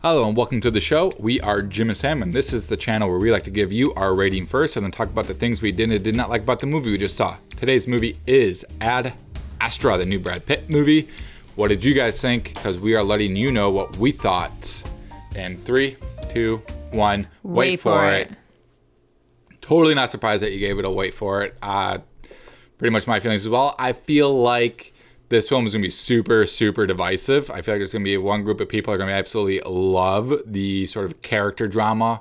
Hello and welcome to the show. We are Jim and Sam, and this is the channel where we like to give you our rating first and then talk about the things we did and did not like about the movie we just saw. Today's movie is Ad Astra, the new Brad Pitt movie. What did you guys think? Because we are letting you know what we thought. In 3, 2, 1, wait for it. Totally not surprised that you gave it a wait for it. Pretty much my feelings as well. I feel like this film is going to be super, super divisive. I feel like there's going to be one group of people that are going to absolutely love the sort of character drama,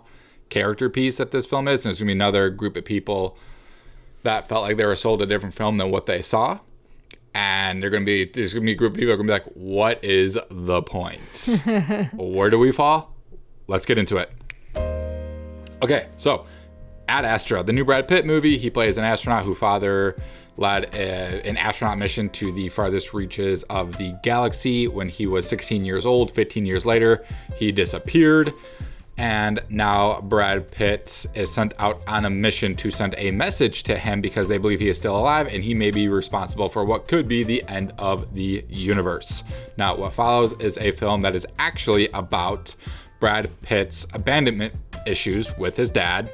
character piece that this film is. And there's going to be another group of people that felt like they were sold a different film than what they saw. And there's going to be a group of people that are going to be like, what is the point? Where do we fall? Let's get into it. Okay, so Ad Astra, the new Brad Pitt movie. He plays an astronaut whose father led an astronaut mission to the farthest reaches of the galaxy when he was 16 years old. 15 years later, he disappeared. And now Brad Pitt is sent out on a mission to send a message to him because they believe he is still alive and he may be responsible for what could be the end of the universe. Now, what follows is a film that is actually about Brad Pitt's abandonment issues with his dad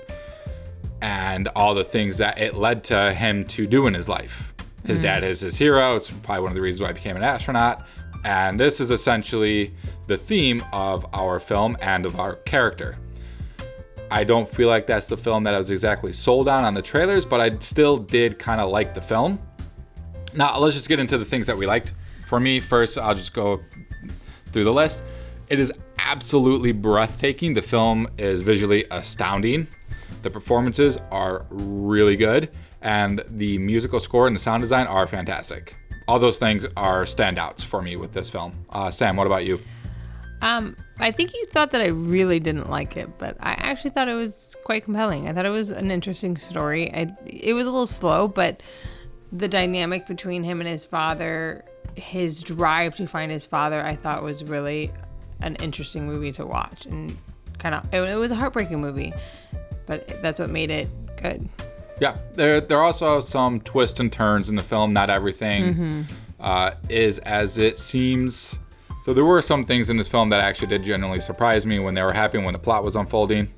and all the things that it led to him to do in his life. His dad is his hero. It's probably one of the reasons why he became an astronaut. And this is essentially the theme of our film and of our character. I don't feel like that's the film that I was exactly sold on the trailers, but I still did kind of like the film. Now, let's just get into the things that we liked. For me, first, I'll just go through the list. It is absolutely breathtaking. The film is visually astounding. The performances are really good, and the musical score and the sound design are fantastic. All those things are standouts for me with this film. Sam, what about you? I think you thought that I really didn't like it, but I actually thought it was quite compelling. I thought it was an interesting story. It was a little slow, but the dynamic between him and his father, his drive to find his father, I thought was really an interesting movie to watch. And it was a heartbreaking movie, but that's what made it good. Yeah, there are also some twists and turns in the film. Not everything is as it seems. So there were some things in this film that actually did genuinely surprise me when they were happening, when the plot was unfolding.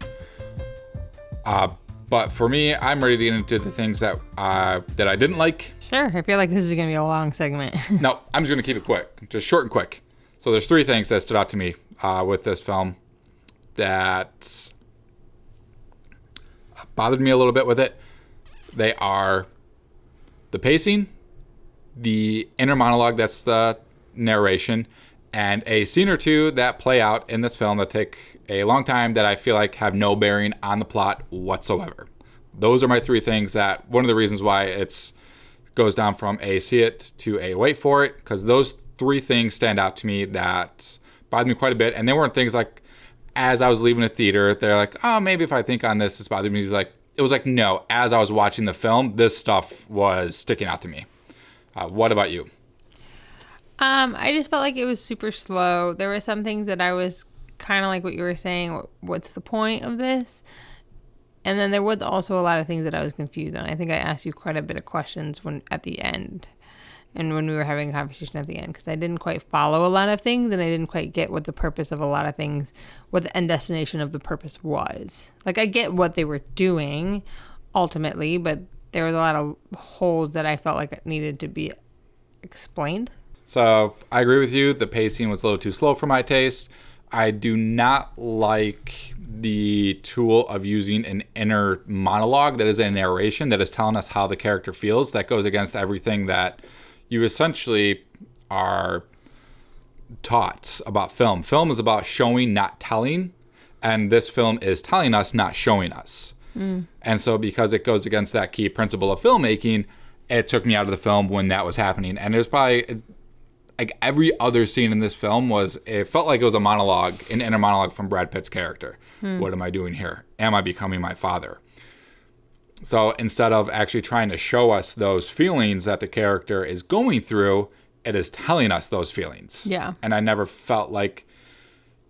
But for me, I'm ready to get into the things that I didn't like. Sure, I feel like this is going to be a long segment. No, I'm just going to keep it quick, just short and quick. So there's 3 things that stood out to me with this film that bothered me a little bit with it. They are the pacing, the inner monologue, that's the narration, and a scene or two that play out in this film that take a long time that I feel like have no bearing on the plot whatsoever. Those are my 3 things that, one of the reasons why it goes down from a see it to a wait for it, because those 3 things stand out to me that bothered me quite a bit. And they weren't things like, as I was leaving the theater, they're like, oh, maybe if I think on this, it's bothering me. It was like, no, as I was watching the film, this stuff was sticking out to me. What about you? I just felt like it was super slow. There were some things that I was kind of like what you were saying. What's the point of this? And then there was also a lot of things that I was confused on. I think I asked you quite a bit of questions at the end. And when we were having a conversation at the end, because I didn't quite follow a lot of things and I didn't quite get what the purpose of a lot of things, what the end destination of the purpose was. Like, I get what they were doing ultimately, but there was a lot of holes that I felt like it needed to be explained. So I agree with you. The pacing was a little too slow for my taste. I do not like the tool of using an inner monologue that is a narration that is telling us how the character feels. That goes against everything that you essentially are taught about film. Film is about showing, not telling. And this film is telling us, not showing us. And so because it goes against that key principle of filmmaking, it took me out of the film when that was happening. And there's probably, like, every other scene in this film it felt like it was a monologue, an inner monologue from Brad Pitt's character. What am I doing here? Am I becoming my father? So instead of actually trying to show us those feelings that the character is going through, it is telling us those feelings. Yeah. And I never felt like,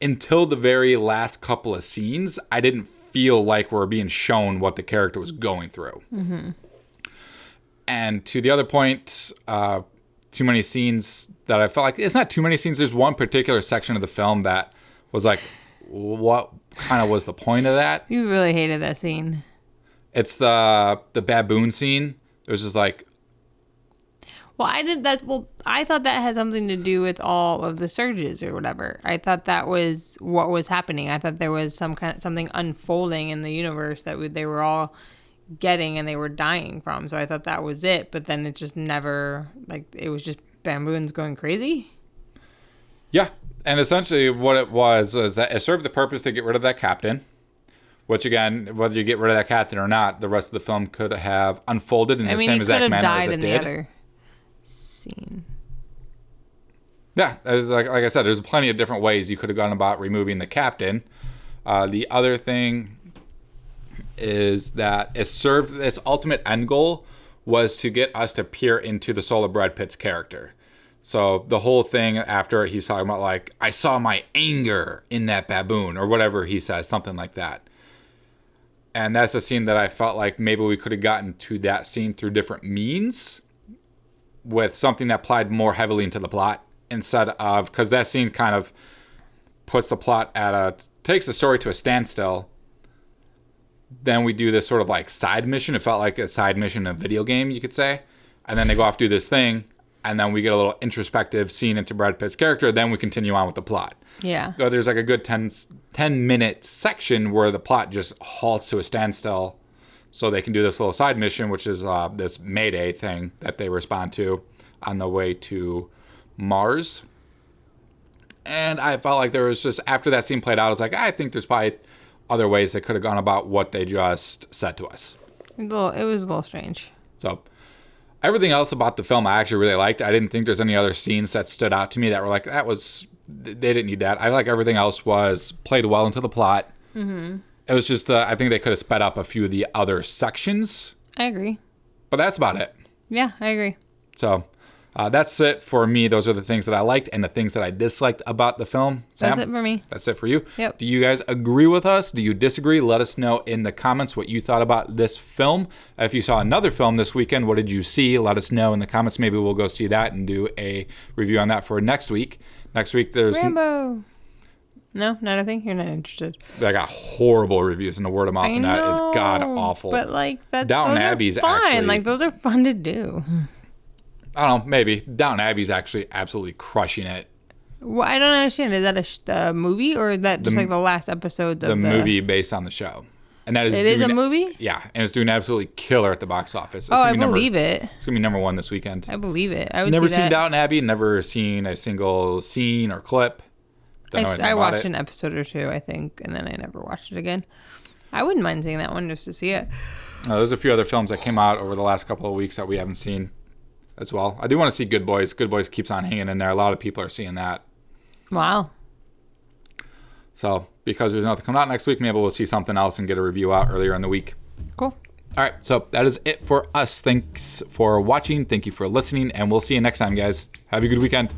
until the very last couple of scenes, I didn't feel like we're being shown what the character was going through. And to the other point, too many scenes that I felt like, it's not too many scenes. There's one particular section of the film that was like, what kind of was the point of that. You really hated that scene. It's the baboon scene. It was just like, well, I thought that had something to do with all of the surges or whatever. I thought that was what was happening. I thought there was something unfolding in the universe that they were all getting and they were dying from. So I thought that was it. But then it just never, like, it was just baboons going crazy. yeah. And essentially what it was that it served the purpose to get rid of that captain. Which, again, whether you get rid of that captain or not, the rest of the film could have unfolded in the same exact manner as it did. The other scene. Yeah, like I said, there's plenty of different ways you could have gone about removing the captain. The other thing is that it served its ultimate end goal was to get us to peer into the soul of Brad Pitt's character. So the whole thing after he's talking about, like, I saw my anger in that baboon, or whatever he says, something like that. And that's the scene that I felt like maybe we could have gotten to that scene through different means with something that applied more heavily into the plot instead of, because that scene kind of puts the plot takes the story to a standstill. Then we do this sort of like side mission. It felt like a side mission in a video game, you could say. And then they go off do this thing. And then we get a little introspective scene into Brad Pitt's character. Then we continue on with the plot. Yeah. So there's like a good 10-minute section where the plot just halts to a standstill so they can do this little side mission, which is this Mayday thing that they respond to on the way to Mars. And I felt like there was just, after that scene played out, I was like, I think there's probably other ways they could have gone about what they just said to us. It was a little strange. So everything else about the film I actually really liked. I didn't think there's any other scenes that stood out to me that were like, they didn't need that. I like everything else was played well into the plot. Mm-hmm. It was just, I think they could have sped up a few of the other sections. I agree. But that's about it. Yeah, I agree. So that's it for me. Those are the things that I liked and the things that I disliked about the film. Sam, that's it for me. That's it for you. Yep. Do you guys agree with us? Do you disagree? Let us know in the comments what you thought about this film. If you saw another film this weekend, what did you see? Let us know in the comments. Maybe we'll go see that and do a review on that for next week. Next week there's Rambo. No, not a thing. You're not interested. I got horrible reviews, and the word of mouth on that is god awful. But like Downton Abbey's fine. actually, like those are fun to do. I don't know, maybe Downton Abbey's actually absolutely crushing it. Well, I don't understand. Is that a movie or is that just like the last episode of the movie based on the show? And that is it is a movie? Yeah, and it's doing absolutely killer at the box office. I believe it. It's gonna be number one this weekend. I believe it. I would never see seen that. Downton Abbey. Never seen a single scene or clip. I watched an episode or two, I think, and then I never watched it again. I wouldn't mind seeing that one just to see it. There's a few other films that came out over the last couple of weeks that we haven't seen as well. I do want to see Good Boys. Good Boys keeps on hanging in there. A lot of people are seeing that. Wow. So because there's nothing coming out next week, maybe we'll see something else and get a review out earlier in the week. Cool. All right, so that is it for us. Thanks for watching. Thank you for listening, and we'll see you next time, guys. Have a good weekend.